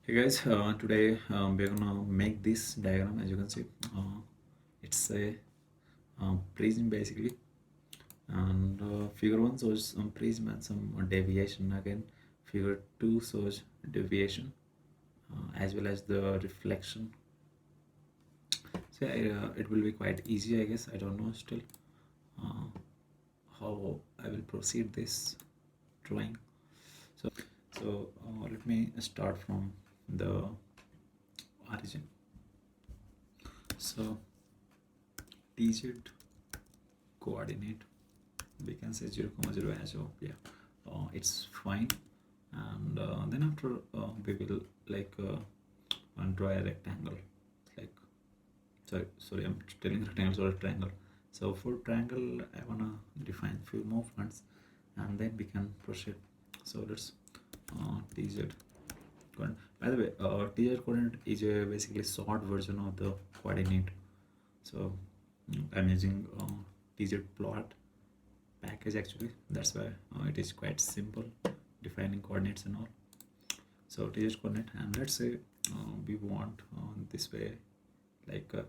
Hey guys, today we're gonna make this diagram. As you can see, it's a prism basically, and figure 1 shows some prism and some deviation. Again, figure 2 shows deviation as well as the reflection. So it will be quite easy, I guess. I don't know still uh, how I will proceed this drawing. So let me start from the origin. So tz coordinate, we can say 0, 0 as well. Yeah, it's fine. And then after we will like draw a rectangle, like sorry, I'm telling rectangle or triangle. So for triangle I wanna define few more points and then we can proceed. So let's tz coordinate. By the way, tz coordinate is a basically short version of the coordinate. So I'm using tz plot package actually, that's why it is quite simple defining coordinates and all. So tz coordinate, and let's say we want this way, like a.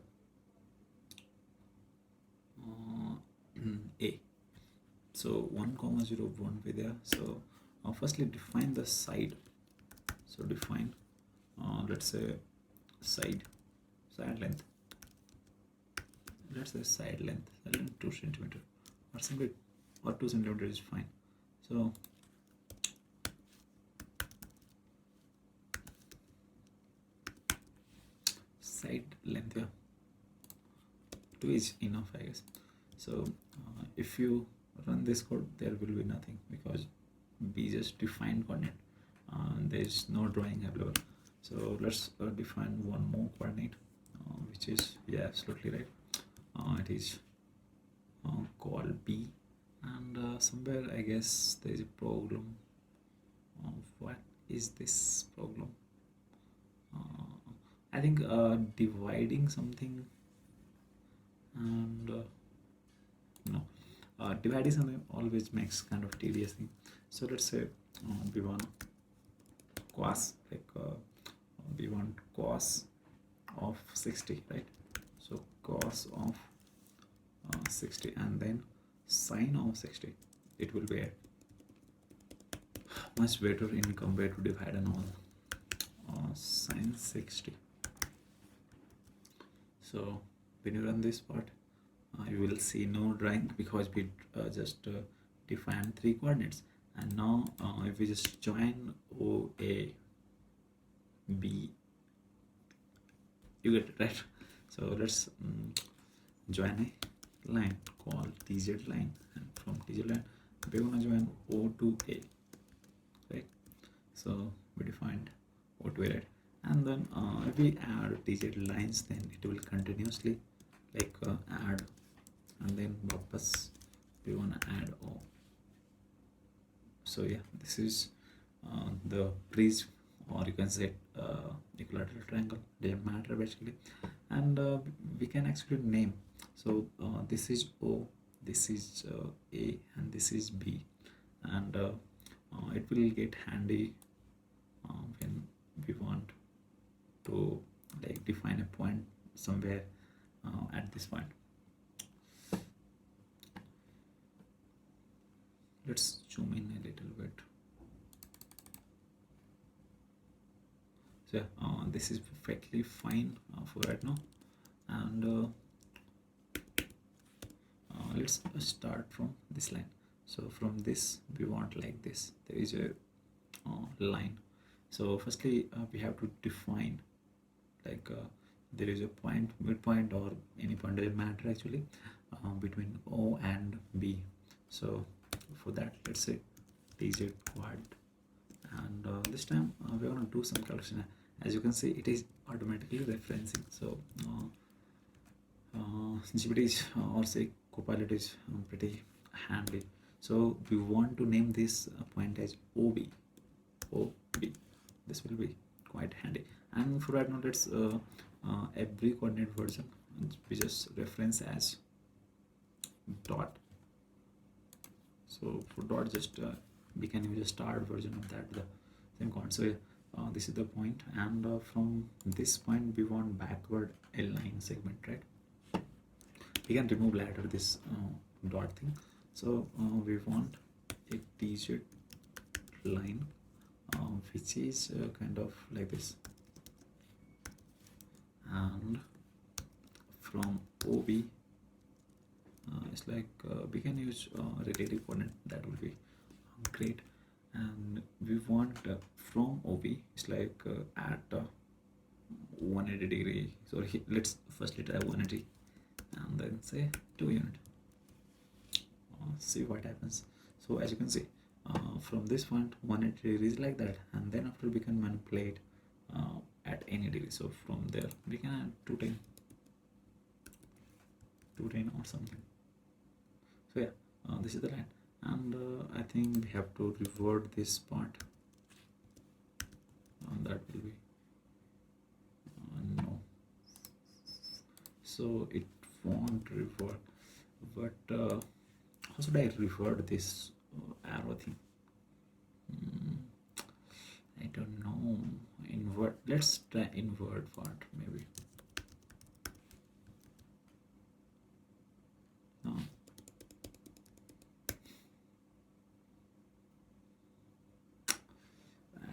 So 1, 0 won't be there. So firstly define the side. So define let's say side length. Let's say side length 2 centimeter or simply, or 2 centimeter is fine. So side length, yeah, 2 is enough, I guess. So if you run this code, there will be nothing because we just defined coordinate. There is no drawing available. So let's define one more coordinate, which is, yeah, absolutely right. It is called B, and somewhere I guess there is a problem. What is this problem? I think dividing something, and no, dividing something always makes kind of tedious thing. So let's say we want cos, like we want cos of 60, right? So cos of 60 and then sine of 60. It will be much better in compared to divide and all. Sine 60. So when you run this part, you will see no drawing because we just defined 3 coordinates. And now if we just join OA B, you get it, right? So let's join a line called TZ line, and from TZ line we're gonna join O to A, right? So we defined O to A, right? And then if we add TZ lines, then it will continuously like add, and then wapas we wanna add O. So yeah, this is the prism, or you can say equilateral triangle, doesn't matter basically. And we can actually name. So this is O, this is A, and this is B, and it will get handy when we want to like define a point somewhere at this point. Let's zoom in a little bit. So this is perfectly fine for right now. And let's start from this line. So from this we want like this, there is a line. So firstly we have to define, like there is a point, midpoint or any point, doesn't matter actually, between O and B. So for that, let's say tz quad, and this time we're going to do some calculation. As you can see, it is automatically referencing. So GPT is or say Copilot is pretty handy. So we want to name this point as OB. This will be quite handy. And for right now, let's every coordinate version we just reference as dot. So for dot, just we can use a start version of that, the same coordinate. So this is the point, and from this point we want backward a line segment, right? We can remove later this dot thing. So we want a tz line which is kind of like this, and from OB it's like we can use relative coordinate, that will be great. And we want from OB it's like at 180 degree. So let's firstly try 180 and then say 2 unit. See what happens. So as you can see, from this point 180 degrees like that, and then after we can manipulate at any degree. So from there we can add 210 or something. So yeah, this is the line, and I think we have to revert this part, and that will be no, so it won't revert. But how should I revert this arrow thing? I don't know. Invert, let's try invert part maybe. No,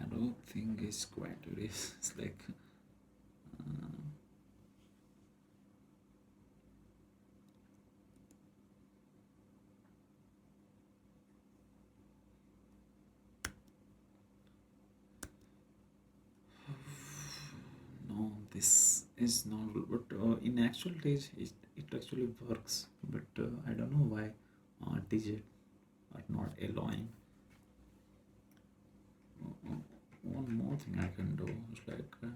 arrow thing is quite this. It's like no, this is not, but in actual days it actually works, but I don't know why digit are not allowing. One more thing I can do is like I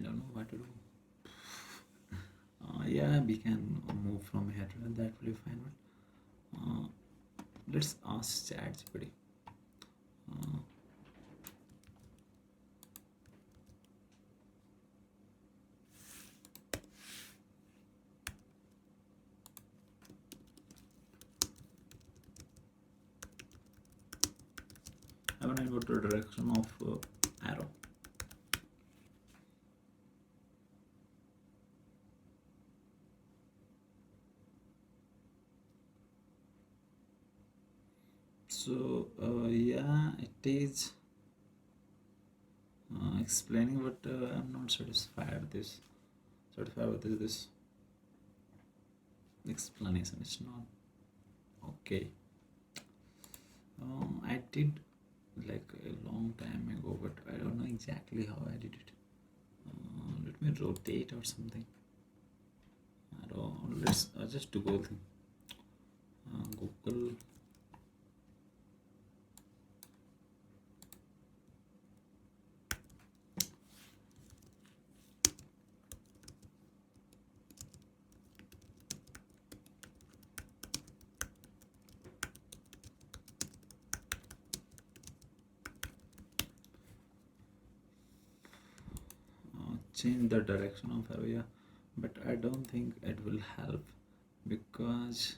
don't know what to do. Yeah, we can move from here to there, that will be fine. But let's ask ChatGPT. I want to go to the direction of arrow. So yeah, it is explaining, but I'm not satisfied with this explanation. It's not okay. I did like a long time ago, but I don't know exactly how I did it. Let me rotate or something. I don't. Let's just do Google. Google. Change the direction of arrow, yeah, but I don't think it will help because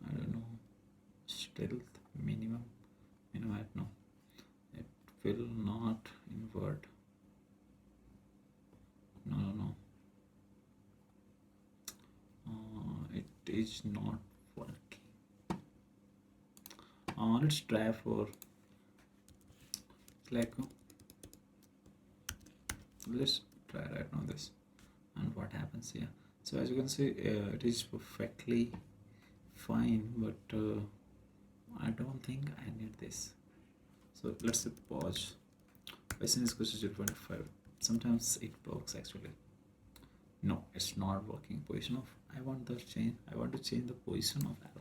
I don't know, stealth minimum no, it will not invert. No, it is not working. Let's try for like let's try right now this, and what happens here. So as you can see, it is perfectly fine, but I don't think I need this. So let's say pause. Position is equal to 0.5. Sometimes it works actually. No, it's not working. Position of I want to change the position of arrow.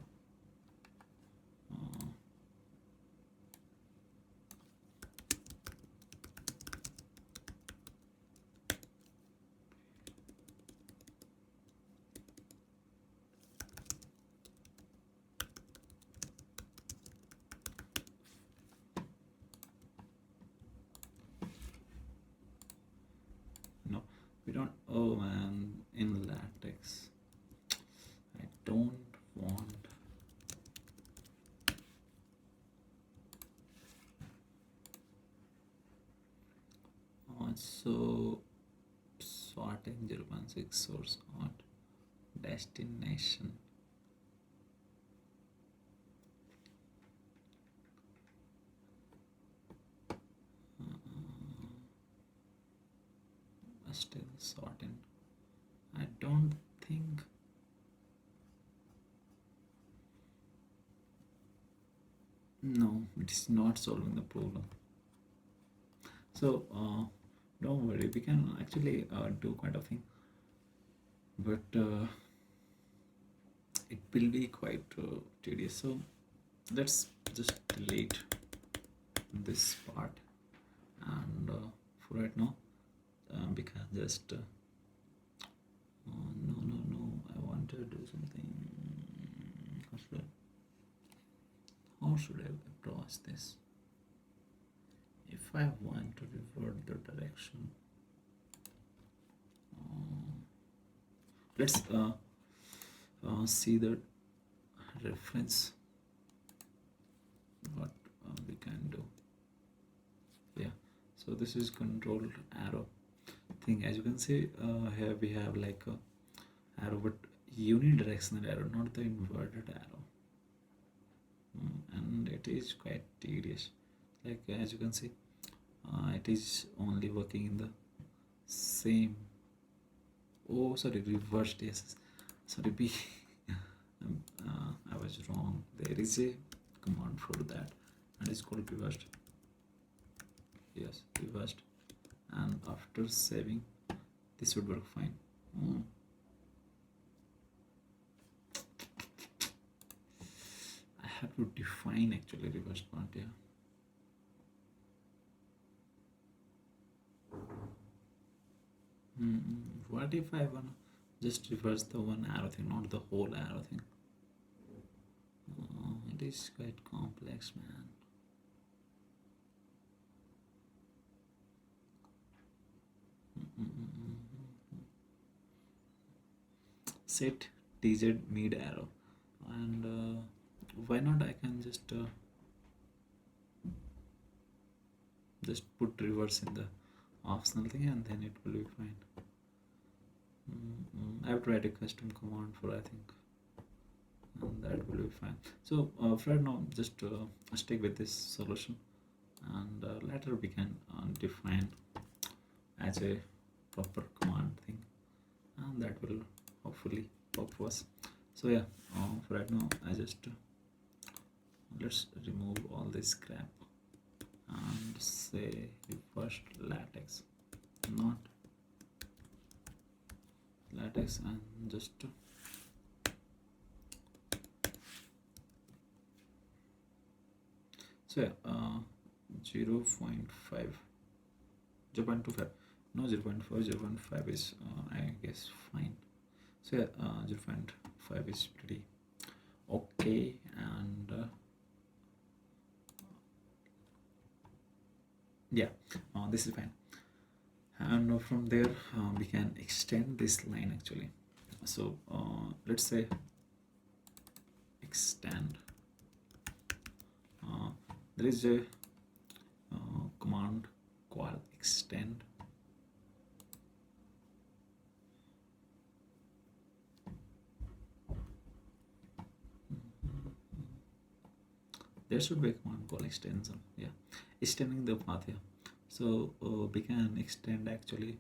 No, we don't. Oh man, 0.6 source on destination. Still sorting. I don't think. No, it is not solving the problem. So don't worry, we can actually do quite a thing, but it will be quite tedious. So let's just delete this part, and for right now we can just no, I want to do something. How should I approach this? If I want to revert the direction, let's see the reference, what we can do. Yeah, so this is control arrow thing. As you can see, here we have like a arrow, but unidirectional arrow, not the inverted arrow. And it is quite tedious. Like as you can see, it is only working in the same. Oh, sorry, reversed. Yes, sorry, B. I was wrong. There is a command for that, and it's called reversed. Yes, reversed. And after saving, this would work fine. I have to define actually reverse part. Yeah. What if I wanna just reverse the one arrow thing, not the whole arrow thing? It is quite complex, man. Set tz mid arrow, and why not I can just put reverse in the optional thing, and then it will be fine. I have to write a custom command for, I think, and that will be fine. So for right now, just stick with this solution, and later we can define as a proper command thing, and that will hopefully work for us. So yeah, for right now I just let's remove all this crap and say first LaTeX, not LaTeX, and just so yeah, 0.5, 0.25, no, 0.4, 0.5 is I guess fine. So yeah, 0.5 is pretty okay, and yeah, this is fine. And from there we can extend this line actually. So let's say extend. There is a command called extend. There should be a command called extension. Yeah, extending the path here. So we can extend actually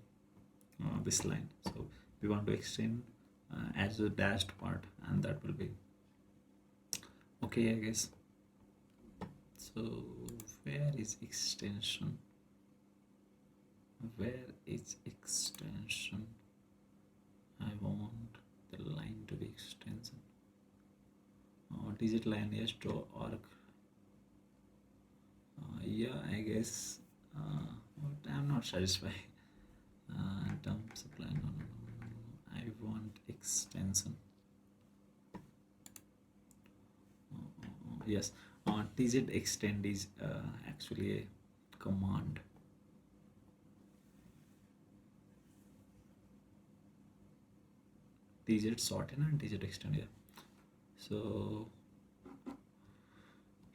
this line. So we want to extend as a dashed part, and that will be okay, I guess. So where is extension? Where is extension? I want the line to be extension. Digit line yes to org. Yeah, I guess, but I'm not satisfied. Dump supply, no, I want extension. Yes, tz extend is actually a command. Tz shorten and tz extend, yeah. So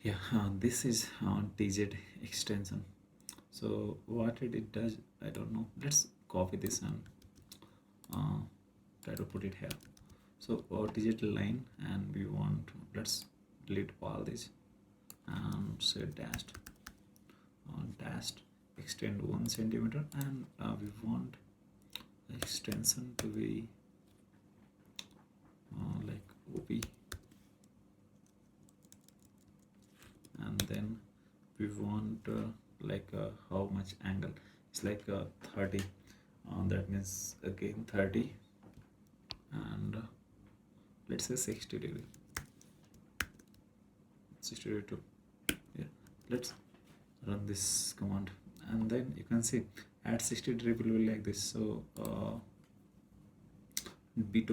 yeah, this is tz extension. So what it does, I don't know. Let's copy this and try to put it here. So digital line, and we want, let's delete all these and say dashed, dashed extend 1 centimeter, and we want extension to be like OP, and then we want how much angle. It's like 30, that means again 30, and let's say 60 degree, 60 degree too. Yeah, let's run this command, and then you can see at 60 degree will be like this. So we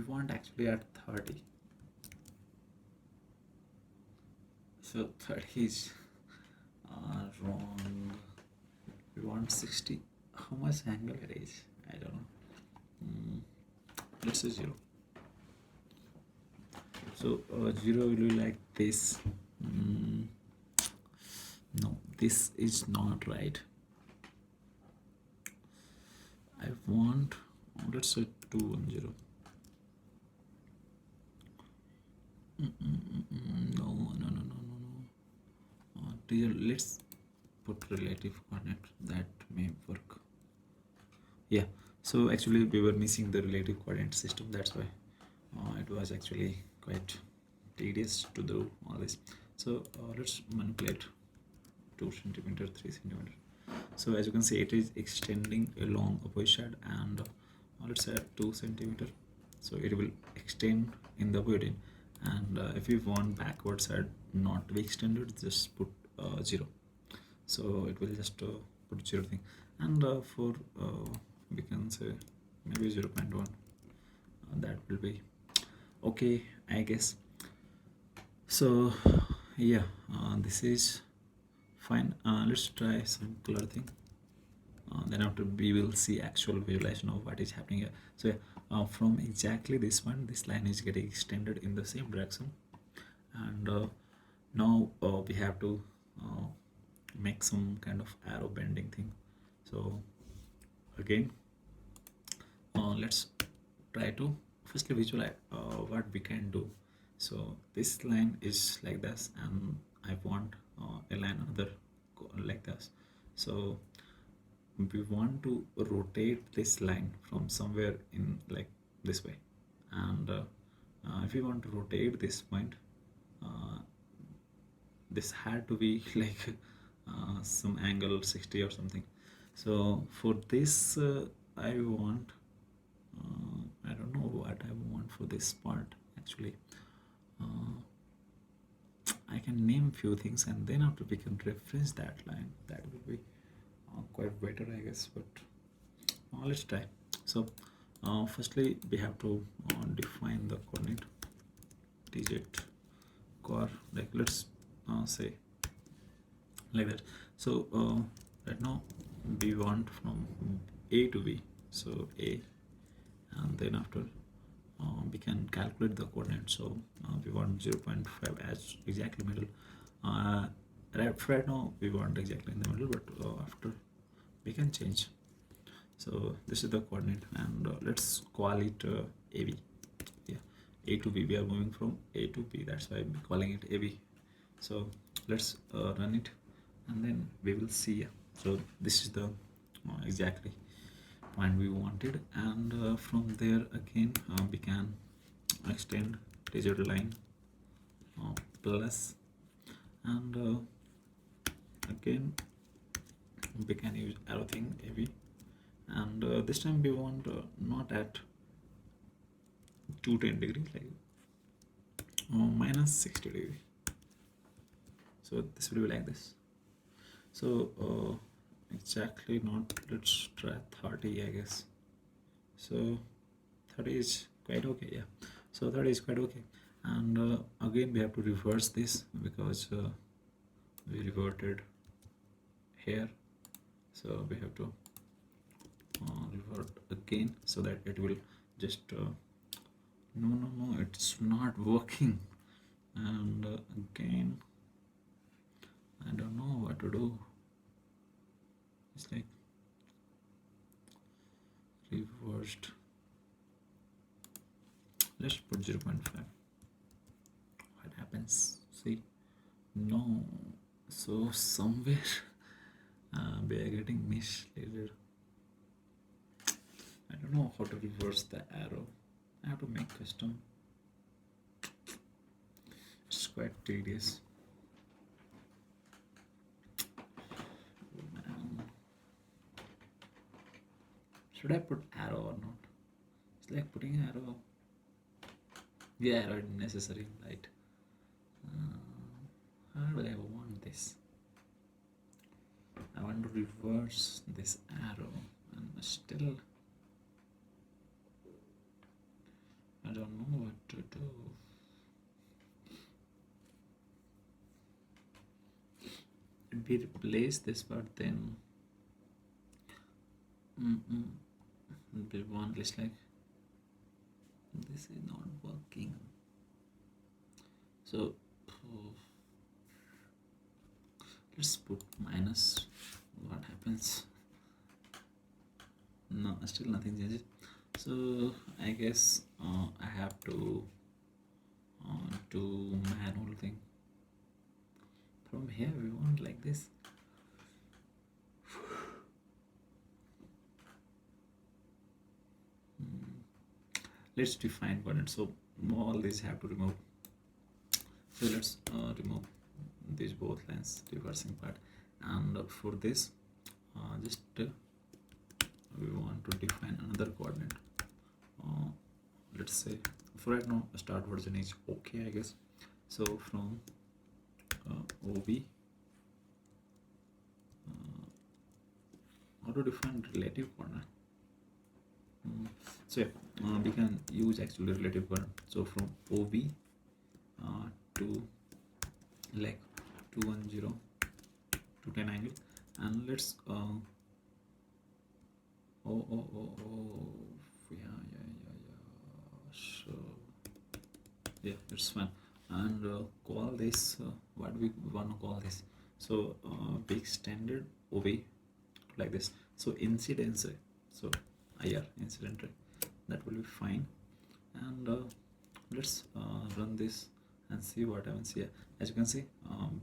want actually at 30, so 30 is wrong. We want 60. How much angle it is, I don't know. Let's say 0. So 0 will be like this. No, this is not right. I want, let's say 210. No. Let's put relative coordinate, that may work. Yeah, so actually we were missing the relative coordinate system, that's why it was actually quite tedious to do all this. So let's manipulate 2 centimeter, 3 centimeter. So as you can see, it is extending along opposite side, and let's add 2 centimeter, so it will extend in the opposite end. And if you want backward side not to be extended, just put 0. So it will just put 0 thing, and for we can say maybe 0.1, that will be okay, I guess. So yeah, this is fine. Let's try some color thing, then after we will see actual visualization of what is happening here. So yeah, from exactly this one, this line is getting extended in the same direction, and now we have to make some kind of arrow bending thing. So again, let's try to firstly visualize what we can do. So this line is like this, and I want a line another like this. So we want to rotate this line from somewhere in like this way, and if you want to rotate this point, this had to be like some angle 60 or something. So for this I want I don't know what I want for this part actually. I can name few things, and then after we can reference that line. That will be quite better, I guess, but let's try. So firstly we have to define the coordinate digit core, like let's say like that. So right now we want from A to B, so A, and then after we can calculate the coordinate. So we want 0.5 as exactly middle. Right now we want exactly in the middle, but after we can change. So this is the coordinate, and let's call it AB. Yeah, A to B. We are moving from A to B, that's why I'm calling it AB. So let's run it, and then we will see. So this is the exactly point we wanted, and from there again we can extend digital line plus, and again we can use arrow thing AB, and this time we want not at 210 degrees, like minus 60 degree. So this will be like this. So exactly not, let's try 30, I guess. So 30 is quite okay. Yeah, so 30 is quite okay, and again we have to reverse this because we reverted here, so we have to revert again, so that it will just no, it's not working, and again I don't know what to do. It's like reversed. let's put 0.5. What happens? See, no. So somewhere we are getting misleaded. I don't know how to reverse the arrow. I have to make custom. It's quite tedious. Oh, man. Should I put arrow or not? It's like putting arrow. Yeah, arrow is necessary, right? How do I want this? I want to reverse this arrow and still I don't know what to do. If we replace this part, then we want list like this is not working. So let's put minus. What happens? No, still nothing changes. So I guess I have to do manual thing. From here we want like this. Let's define coordinate. So all these have to remove. So let's remove these both lines, reversing part, and for this just we want to define another coordinate. Let's say for right now start version is okay, I guess. So from OB, how to define relative coordinate? So yeah, we can use actually relative coordinate. So from OB to like 210 to 10 angle, and let's so yeah, it's fine. And call this what we want to call this. So we extended OB like this. So incidence ray, so IR incident ray, that will be fine. And let's run this and see what happens here. As you can see,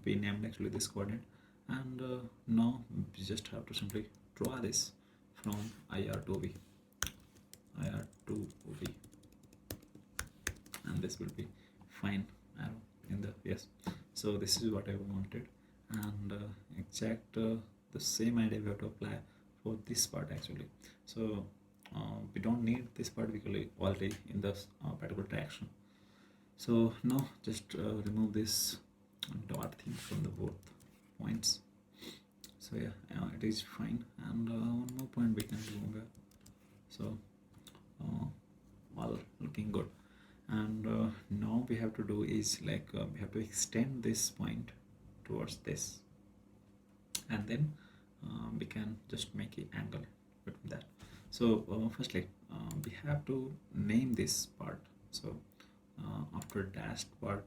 we named actually this coordinate, and now we just have to simply draw this from IR to OB, IR to OB, and this will be fine arrow in the yes. So this is what I wanted, and exact the same idea we have to apply for this part actually. So we don't need this particularly already in the particular direction. So now just remove this dot thing from the both points. So yeah, it is fine. And one more point we can remove here. So all looking good. And now we have to do is like we have to extend this point towards this, and then we can just make an angle between that. So firstly we have to name this part. So after dashed part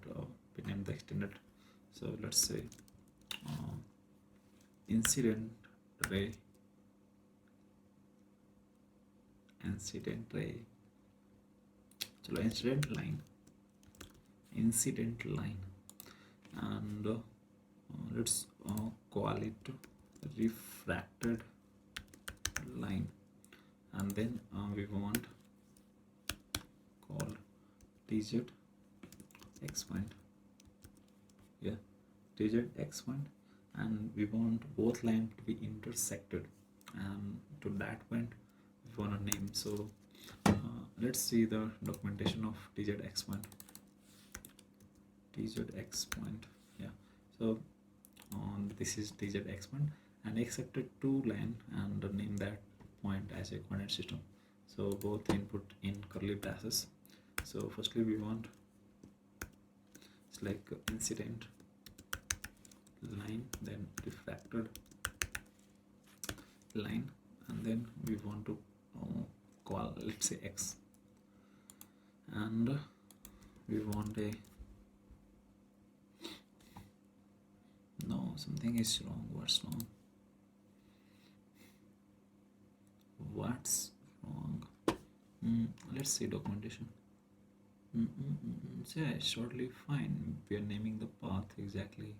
we name the extended. So let's say incident ray, incident ray, so incident line, and let's call it refracted line, and then we want call tz x point, yeah, tz x point, and we want both lines to be intersected, and to that point we want to name. So let's see the documentation of tz x point, yeah. So this is tz x point, and accepted two line and name that point as a coordinate system. So both input in curly braces. So firstly we want it's like incident line, then refracted line, and then we want to call, let's say x, and we want a no, something is wrong. What's wrong? Let's see documentation. So yeah, it's totally fine. We are naming the path exactly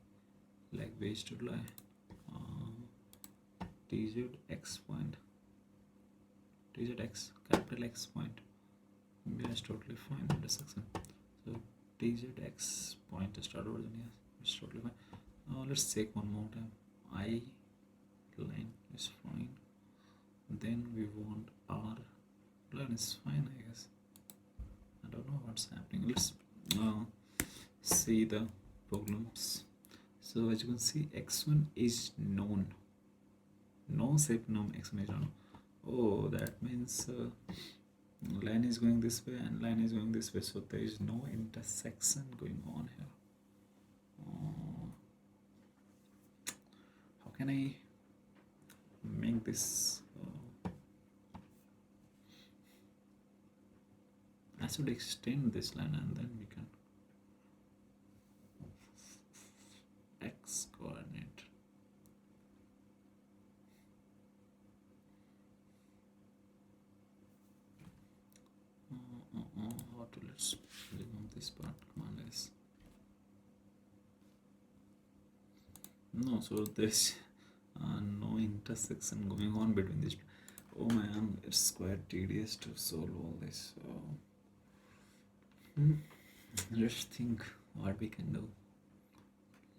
like we used to lie. TZX point, TZX, capital X point. Yeah, it's totally fine. Intersection. So TZX point to start version. Yes, it's totally fine. Let's check one more time. I line is fine. Then we want R line is fine, I guess. I don't know what's happening. Let's see the problems. So as you can see, x1 is known. No shape known, x1 is known. Oh, that means line is going this way and line is going this way. So there is no intersection going on here. How can I make this? I should extend this line and then we can x coordinate. How to let's remove this part. Command S. No, so there's no intersection going on between these. Oh man, it's quite tedious to solve all this. Let's think what we can do.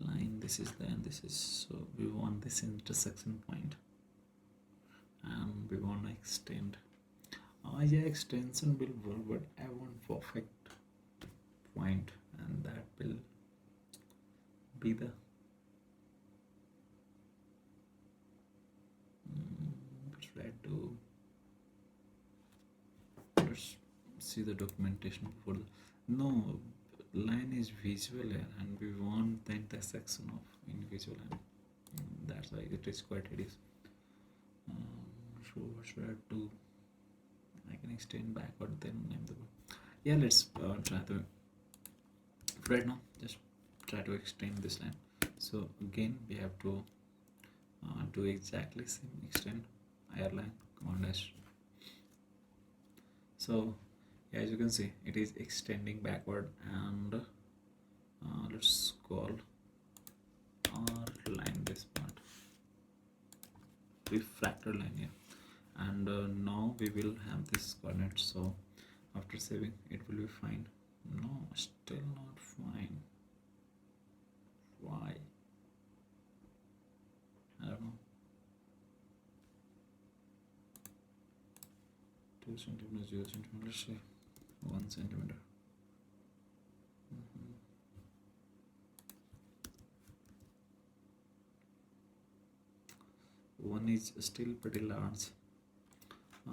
Line, this is there and this is, so we want this intersection point and we want to extend. Yeah, extension will work, but I want perfect point and that will be the try to let's see the documentation before no line is visual here and we want the intersection of invisible line. That's why it is quite tedious. So what should I do? I can extend backward then name the word. Yeah, let's try to right now just try to extend this line. So again we have to do exactly same extend line command dash. So yeah, as you can see it is extending backward and let's call R line this part refractor line here and now we will have this coordinate. So after saving it will be fine. No, still not fine. Why? I don't know. 2 centimeters, 0 centimeter, let's say 1 centimeter. One is still pretty large.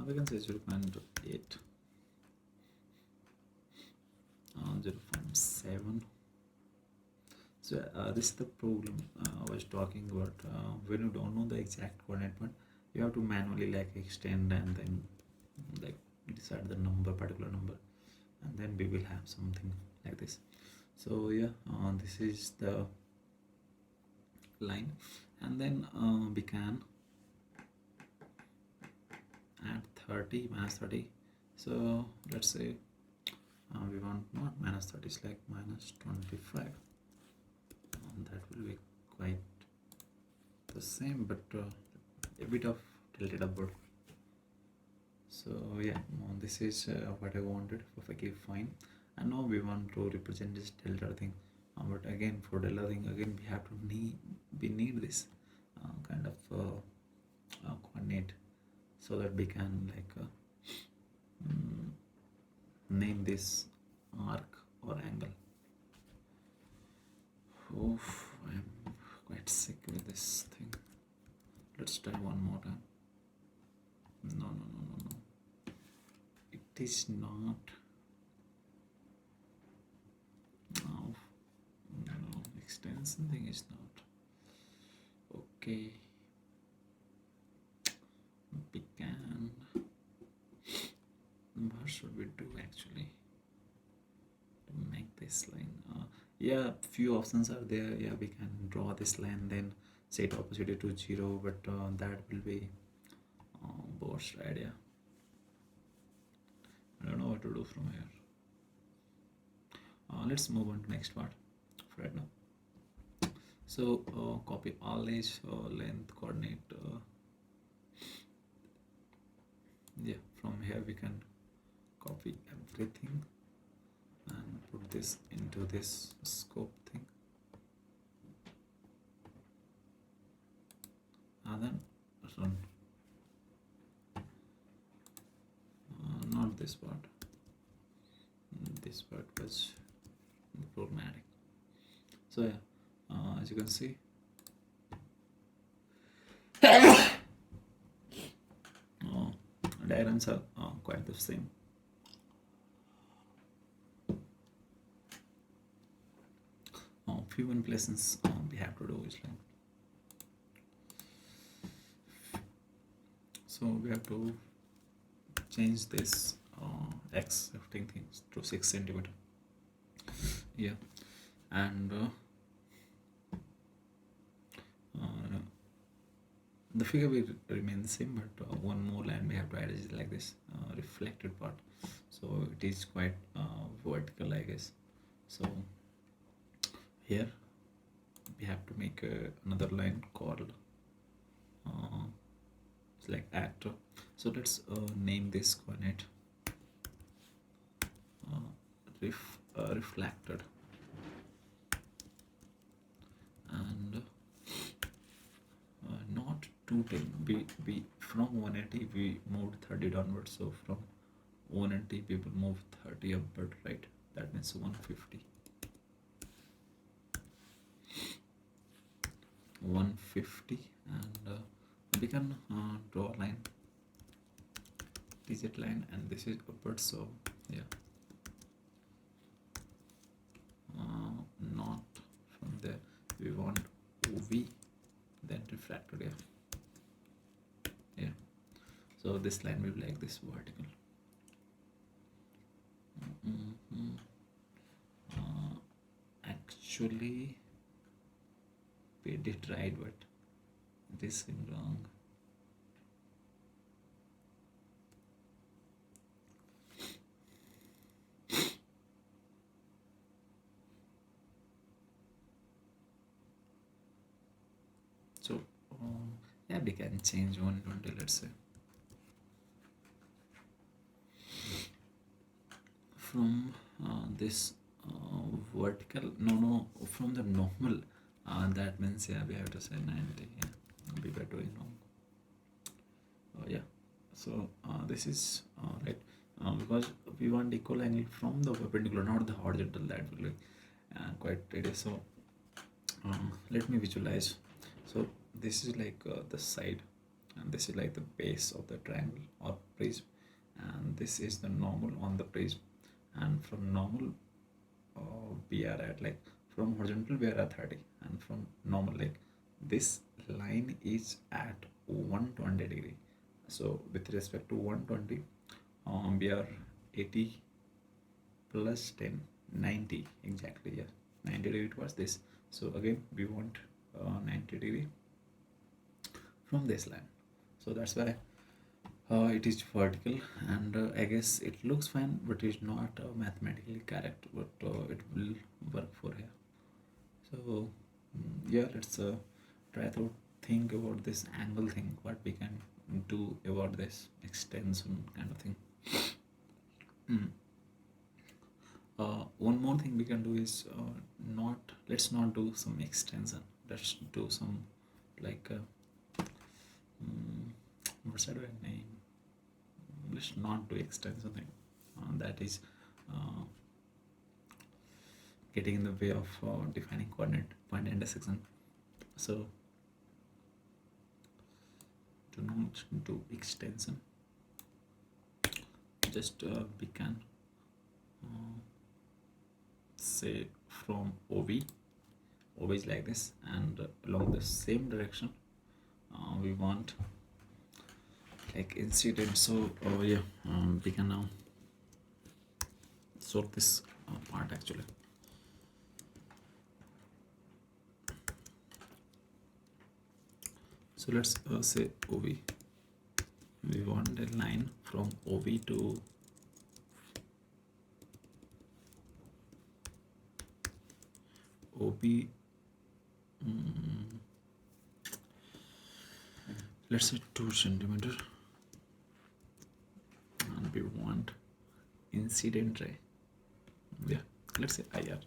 We can say 0.8, 0.7. So this is the problem I was talking about. When you don't know the exact coordinate point, you have to manually like extend and then like decide the number, particular number, and then we will have something like this. So yeah, this is the line, and then we can add 30 minus 30. So let's say we want not minus 30, it's like minus 25, and that will be quite the same but a bit of tilted upward. So yeah, this is what I wanted, perfectly fine. And now we want to represent this delta thing, but again for delta thing again we have to need this kind of coordinate so that we can like name this arc or angle. Oof, I'm quite sick with this thing. Let's try one more time. No, it is not. No, extension thing is not okay. We can, what should we do actually to make this line? Yeah, few options are there. Yeah, we can draw this line then set opposite to 0, but that will be worst idea. I don't know what to do from here. let's move on to next part for right now. So copy all age, length, coordinate. Yeah, from here we can copy everything and put this into this scope thing, and then run. Not this part. This part was problematic. So yeah, as you can see, diagrams are quite the same. Few manipulations we have to do is like, so we have to change this x shifting things to 6 centimeter. Yeah, and the figure will remain the same, but one more line we have to add is like this reflected part, so it is quite vertical, I guess. So here we have to make another line called it's like actor. So let's name this coordinate reflected, and not 210. We from 180 we moved 30 downwards, so from 180 we will move 30 upward, right? That means 150. 150, and we can draw a line, digit line, and this is upward. So yeah, not from there. We want OV, then refracted. Yeah. So this line will be like this vertical. Actually, we did right, but this is wrong. So yeah, we can change 120, let's say, from this vertical, no, from the normal, that means yeah, we have to say 90. Yeah, we were doing wrong. Yeah, so this is right, because we want equal angle from the perpendicular, not the horizontal. That will be quite radius. So let me visualize. So this is like the side, and this is like the base of the triangle or prism, and this is the normal on the prism. And from normal we are at, like, from horizontal we are at 30, and from normal, like, this line is at 120 degree. So with respect to 120, we are 80 plus 10, 90 exactly. Yeah, 90 degree towards this. So again we want 90 degree from this line. So that's why it is vertical, and I guess it looks fine, but it's not mathematically correct, but it will work for here. So yeah, let's try to think about this angle thing, what we can do about this extension kind of thing. One more thing we can do is let's not do some extension. Let's do some, like, what should I name? Let's not do extension thing. That is getting in the way of defining coordinate point intersection. So do not do extension. Just we can say from OV is like this, and along the same direction we want, like, incident. So yeah, we can now sort this part actually. So let's say OV. We want a line from OV to OP, let's say 2 centimeter, and we want incident ray, yeah, let's say IR.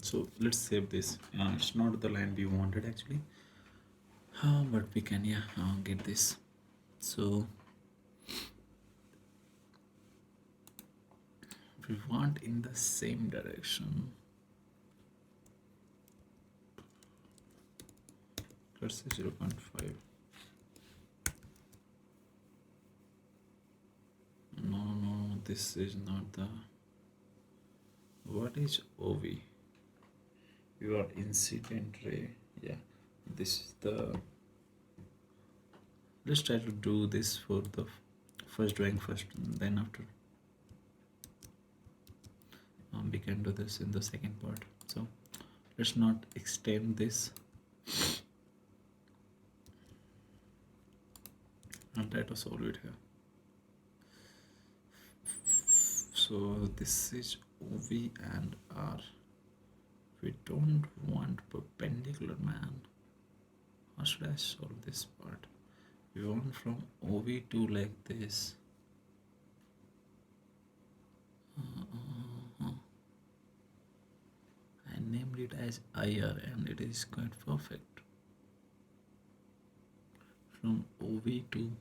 So let's save this. It's not the line we wanted actually, but we can, yeah, get this. So we want in the same direction. Let's say 0.5. No, this is not the. What is OV? Your incident ray. Yeah, this is the. Let's try to do this for the first drawing first, and then after we can do this in the second part. So let's not extend this and try to solve it here. So this is OV and R. We don't want perpendicular, man. How should I solve this part? We want from OV to like this. I named it as IR and it is quite perfect. From OV to,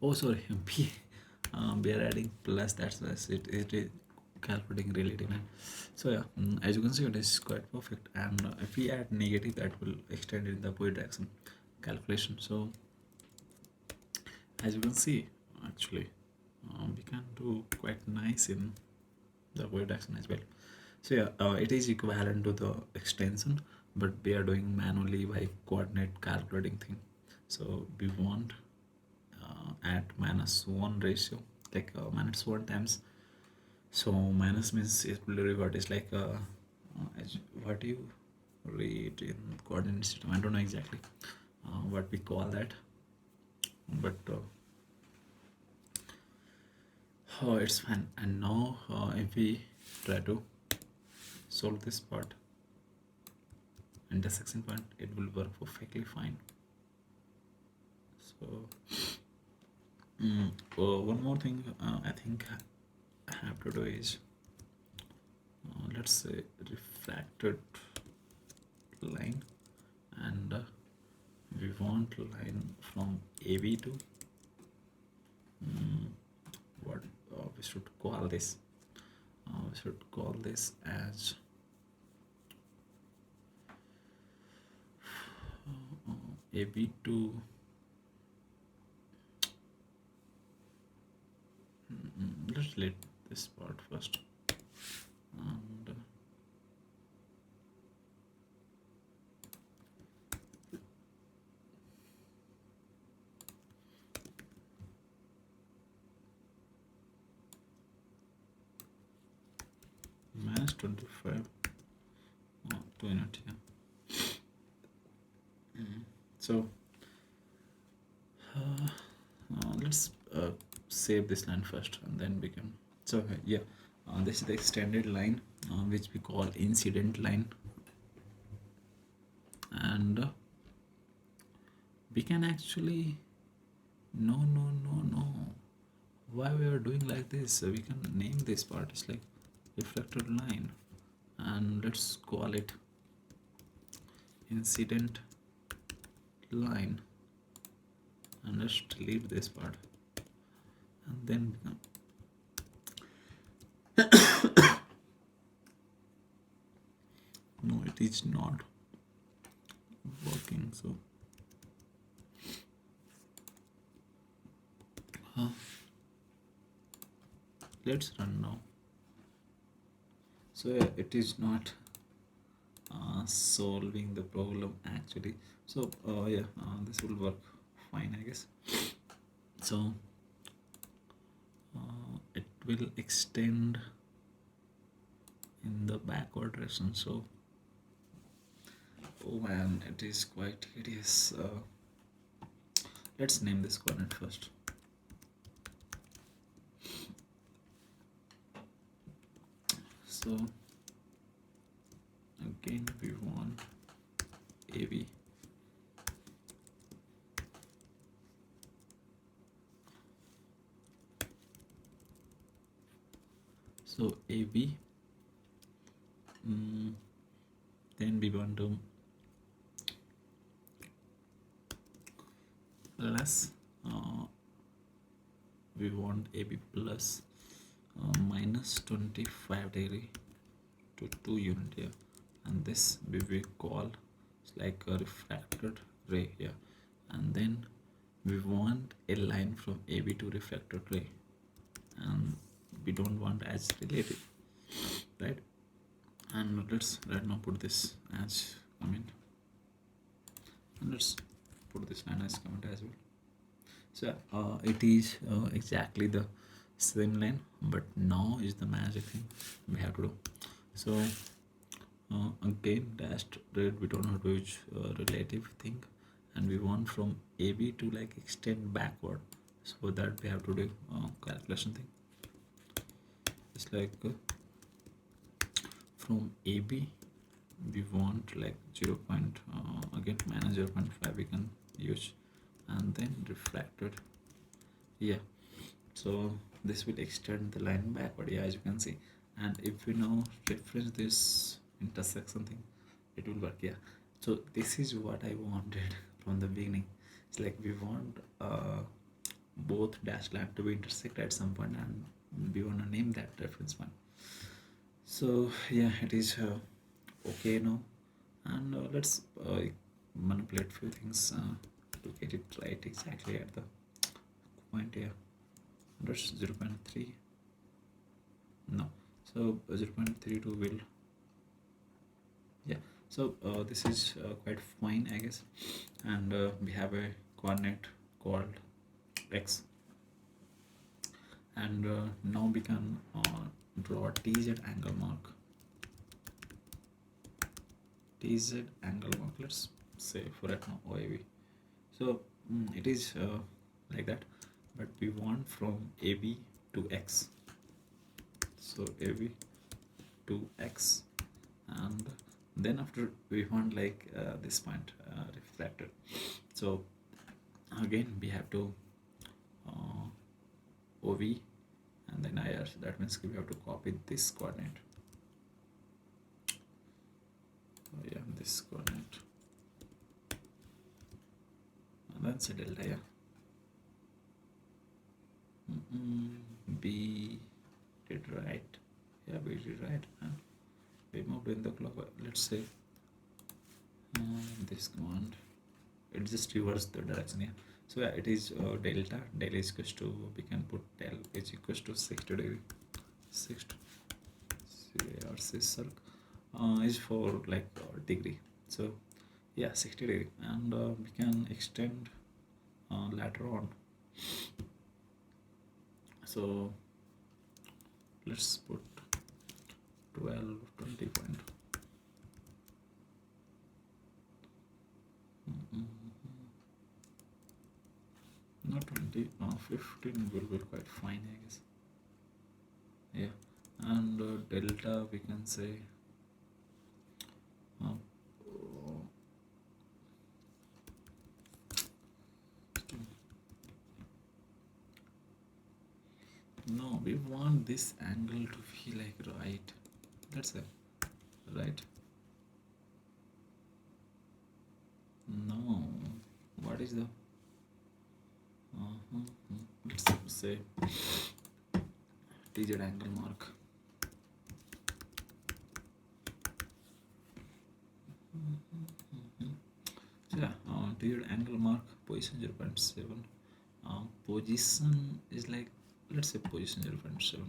oh sorry, we are adding plus, that's why it is calculating relative line. So yeah, as you can see, it is quite perfect, and if we add negative, that will extend in the y-direction calculation. So as you can see, actually we can do quite nice in the y-direction as well. So yeah, it is equivalent to the extension, but we are doing manually by coordinate calculating thing. So we want at -1 ratio, like -1 times. So minus means it will revert. It's like what do you read in coordinate system? I don't know exactly what we call that, but oh, it's fine. And now if we try to solve this part, intersection point, it will work perfectly fine. So one more thing I think I have to do is let's say refracted line, and we want line from AV to what we should call this. We should call this as AB to let's let this part first, and -25 to unit here. So let's save this line first, and then we can. So yeah, this is the extended line which we call incident line, and we can actually no, why we are doing like this? We can name this part. It's like reflected line, and let's call it incident line, and let's delete this part, and then no, it is not working. So let's run now. So yeah, it is not solving the problem actually. So yeah, this will work fine, I guess. So it will extend in the backward direction. So oh man, it is quite hideous. Let's name this coordinate first. So again we want AB. So AB, then we want to plus, we want AB plus minus 25 degree to 2 unit here, and this we will call it's like a refracted ray here, and then we want a line from AB to refracted ray, and we don't want as relative, right? And let's right now put this as comment, and let's put this line as comment as well. So it is exactly the same line, but now is the magic thing we have to do. So again dashed red, we don't have to use relative thing, and we want from AB to like extend backward, so that we have to do calculation thing. It's like from AB we want like 0. Again minus 0.5 we can use, and then refracted, yeah. So this will extend the line backward, yeah, as you can see. And if we now reference this intersection thing, it will work, yeah. So this is what I wanted from the beginning. It's like we want both dashed line to be intersect at some point, and we want to name that reference point. So yeah, it is okay now, and let's manipulate few things to get it right exactly at the point here. That's 0.3, no, so 0.32 will, yeah. So this is quite fine, I guess, and we have a coordinate called x, and now we can draw TZ angle mark. TZ angle mark, let's say for right now OAB. So it is like that, but we want from AB to X. So AB to X, and then after we want like this point refracted. So again we have to OV and then IR, so that means we have to copy this coordinate. Oh yeah, this coordinate, and then say delta, yeah. B did right, yeah, we did right, and we moved in the clock. Let's say this command, it just reverses the direction, yeah. So yeah, it is delta, del is equals to, we can put del is equals to 60 degree, 60 or 6 circle is for like degree, so yeah, 60 degree, and we can extend later on. So let's put 12, 20 point. Not 20, 15 will be quite fine, I guess. Yeah, and delta we can say no, we want this angle to be like right. That's it, right? No, what is the let's say TZ angle mark. So yeah, TZ angle mark, position 0.7. Position is like, let's say position 0.7.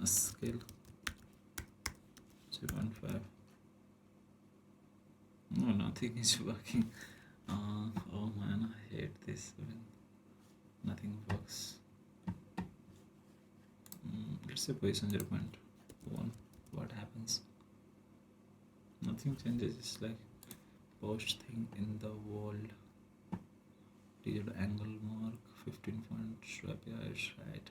A scale 0.5. No, nothing is working. Oh man, I hate this when nothing works. Let's say position 0.1. What happens? Nothing changes. It's like worst thing in the world. tz angle mark 15 point swap. Yeah, it's right.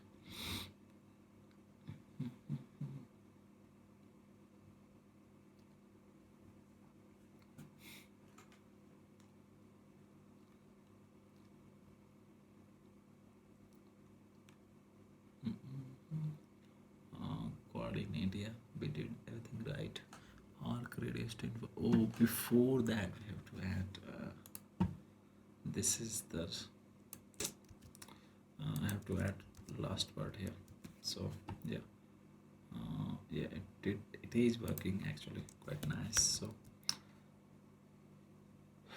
Coordinate, yeah, we did everything right. Arc radius 10. Oh, before that we have to add this is the I have to add last part here. So yeah, yeah, it is working actually quite nice. So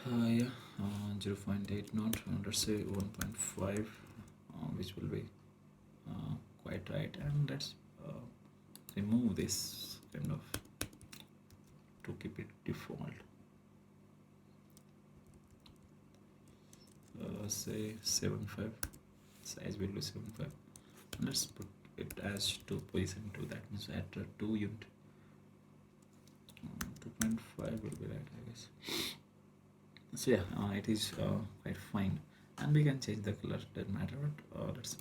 yeah, 0.8 not let's say 1.5, which will be quite right. And let's remove this kind of to keep it default. Say 7.5, size will be 7.5. Let's put it as 2 position 2, that means at 2 unit. 2.5 will be right, I guess. So yeah, it is quite fine, and we can change the color, doesn't matter. But let's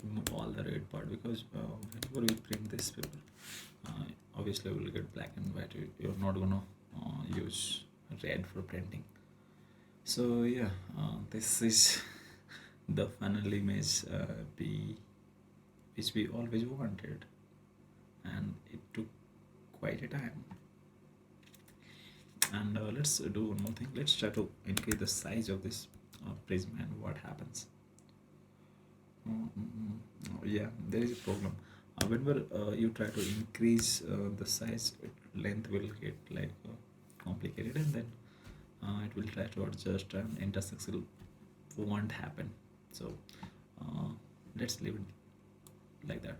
remove all the red part, because whenever we print this paper, obviously we'll get black and white. You're not gonna use red for printing. So yeah, this is the final image which we always wanted, and it took quite a time. And let's do one more thing. Let's try to increase the size of this prism and what happens. Yeah, there is a problem. Whenever you try to increase the size, length will get like complicated, and then it will try to adjust, and intersection won't happen. So let's leave it like that.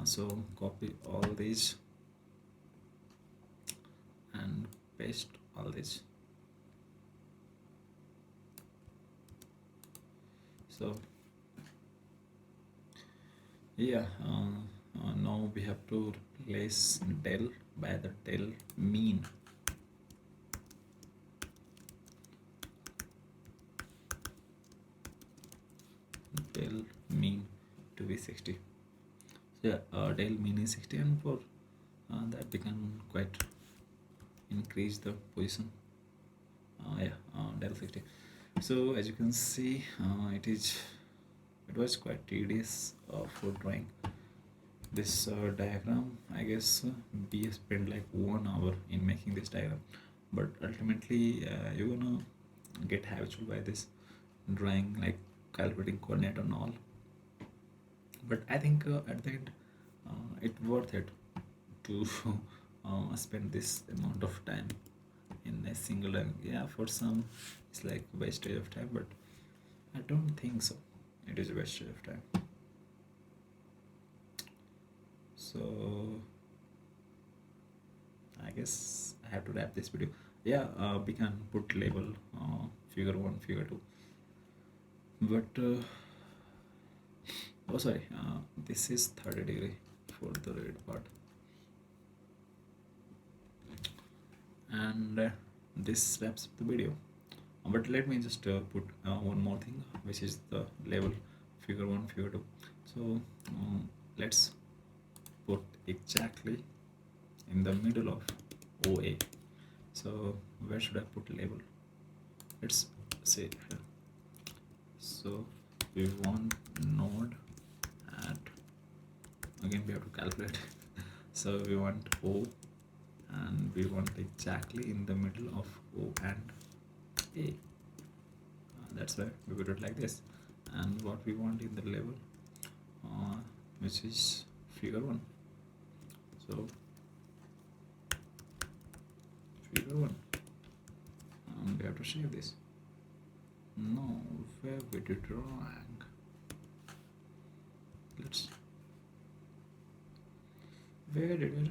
So copy all these and paste all this. So yeah, now we have to replace del by the del mean. Del mean to be 60. So yeah, del mean is 60, and for that we can quite increase the position. Yeah, del 60. So as you can see, it was quite tedious for drawing this diagram. I guess we spent like 1 hour in making this diagram, but ultimately you're gonna get habitual by this drawing, like calculating coordinate and all. But I think at the end it's worth it to spend this amount of time in a single diagram. Yeah, for some it's like wastage of time, but I don't think so it is a wastage of time. So I guess I have to wrap this video. Yeah, we can put label figure 1, figure 2, but oh sorry, this is 30 degree for the red part, and this wraps up the video. But let me just put one more thing, which is the label figure 1, figure 2. So let's put exactly in the middle of OA. So where should I put label? Let's say here. So we want node at, again we have to calculate. So we want O, and we want exactly in the middle of O and A. That's why we put it like this. And what we want in the label, which is figure 1. So figure 1, and we have to save this. No, where we did wrong. Let's, where did it?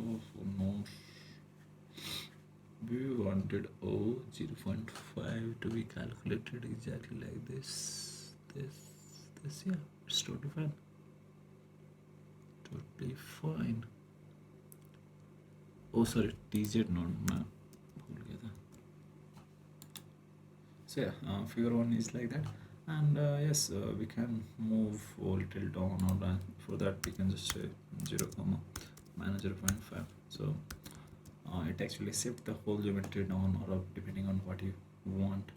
Oh no, we wanted O 0.5 to be calculated exactly like this. Yeah, it's totally fine. Totally fine. Oh sorry, TZ node. So yeah, figure one is like that, and yes, we can move a little down or down. For that, we can just say 0 comma minus 0.5. So it actually shift the whole geometry down or up depending on what you want.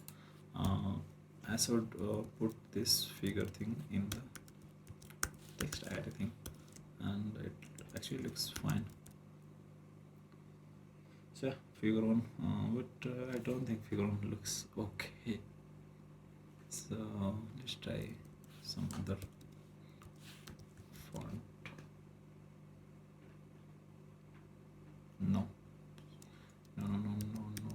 I should put this figure thing in the text add thing, and it actually looks fine. So yeah, figure one, but I don't think figure one looks okay. So let's try some other font. No, no, no, no, no, no,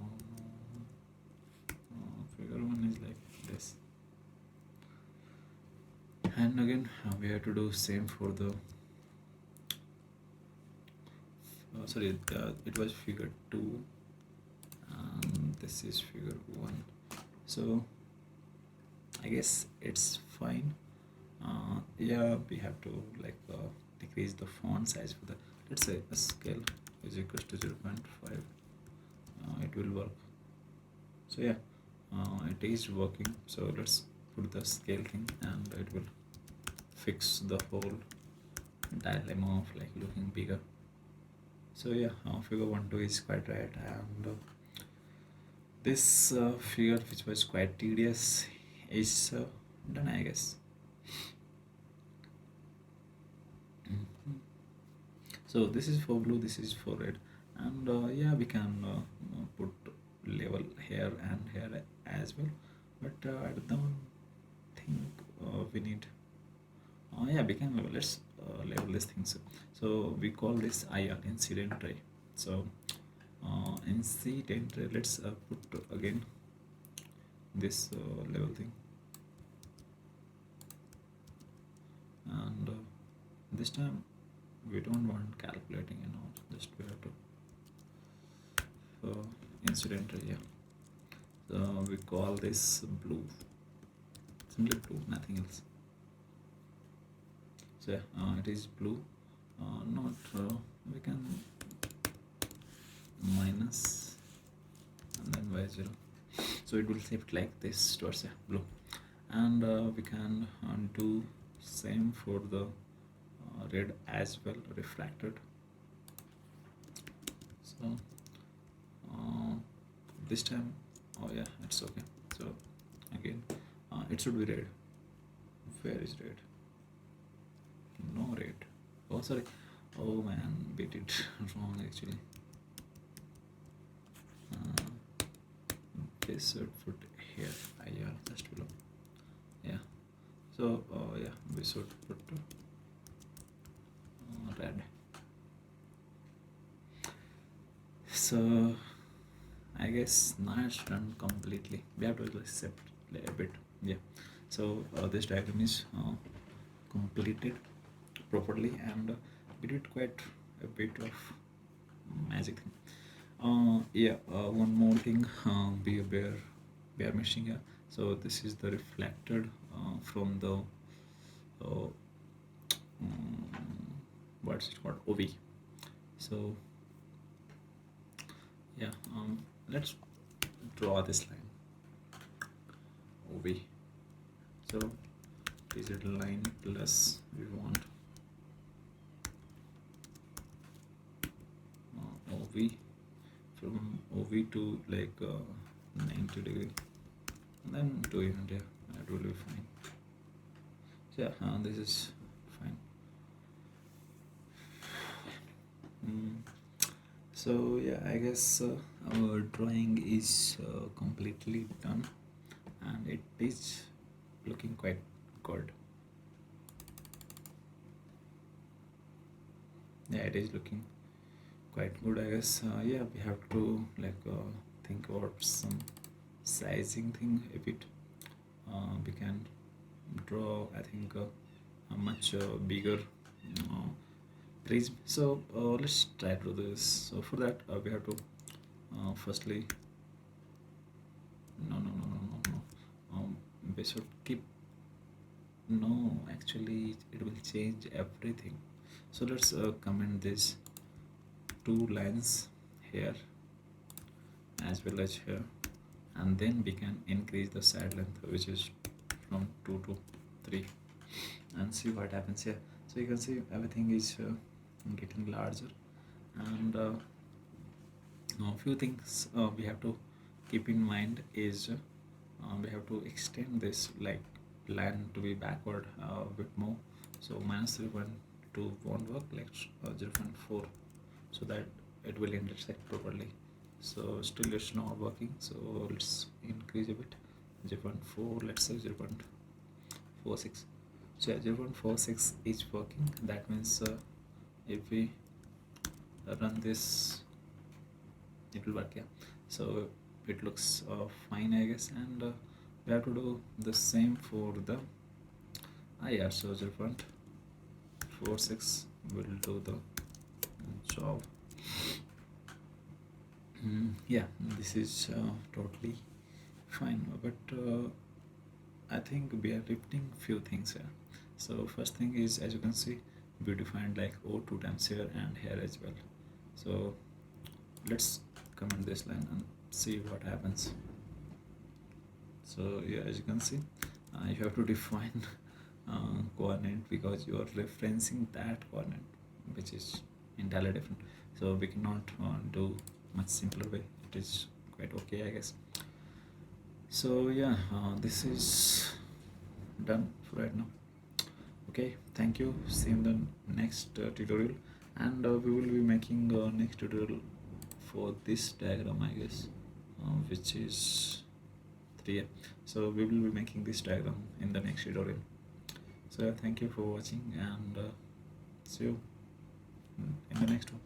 no. Figure one is like this, and again we have to do same for the. Sorry, it was figure two, and this is figure one. So I guess it's fine. Yeah, we have to like decrease the font size for the, let's say a scale is equals to 0.5. It will work. So yeah, it is working. So let's put the scale thing, and it will fix the whole dilemma of like looking bigger. So yeah, figure 1 2 is quite right, and this figure, which was quite tedious, is done, I guess. So this is for blue, this is for red, and yeah, we can put level here and here as well, but I don't think we need. Yeah, we can level. Let's level these things. So we call this IR, incident ray. So incident ray. Let's put again this level thing, and this time we don't want calculating and all. Just we have to incident ray. Yeah. So we call this blue. Simply blue, nothing else. So yeah, it is blue. Not we can minus and then y0. So it will shift like this towards blue, and we can do same for the red as well, refracted. So this time, oh yeah, it's okay. So again, it should be red. Where is red? No red. Oh sorry. Oh man, bit it wrong actually. This should put here. Yeah, just below. Yeah. So yeah, we should put red. So I guess now it's done completely. We have to accept a bit. Yeah. So this diagram is completed properly, and we did quite a bit of magic thing. Yeah, one more thing, we are missing here. So this is the reflected from the what's it called, OV. So yeah, let's draw this line OV. So digital line plus we want OV, from OV to like 90 degree, and then to India. That will be fine. So yeah, this is fine. So yeah, I guess our drawing is completely done, and it is looking quite good. Yeah, it is looking quite good, I guess. Yeah, we have to like think about some sizing thing a bit. We can draw, I think, a much bigger prism. So let's try to do this. So for that, we have to firstly, no, we should keep, no, actually it will change everything. So let's comment this two lines here as well as here, and then we can increase the side length, which is from 2 to 3, and see what happens here. So you can see everything is getting larger, and a few things we have to keep in mind is we have to extend this like line to be backward a bit more. So minus 3.2 won't work, like 0.4, so that it will intersect properly. So still it's not working, so let's increase a bit, 0.4, let's say 0.46. So yeah, 0.46 is working. That means if we run this, it will work. Yeah, so it looks fine, I guess, and we have to do the same for the IR. So 0.46 will do the job. Yeah, this is totally fine, but I think we are repeating few things here. So first thing is, as you can see, we defined like O2 times here and here as well. So let's comment this line and see what happens. So yeah, as you can see, you have to define coordinate, because you are referencing that coordinate, which is entirely different. So we cannot do much simpler way. It is quite okay, I guess. So yeah, this is done for right now. Okay, thank you. See you in the next tutorial, and we will be making next tutorial for this diagram, I guess, which is 3. So we will be making this diagram in the next tutorial. So thank you for watching, and see you in the next one.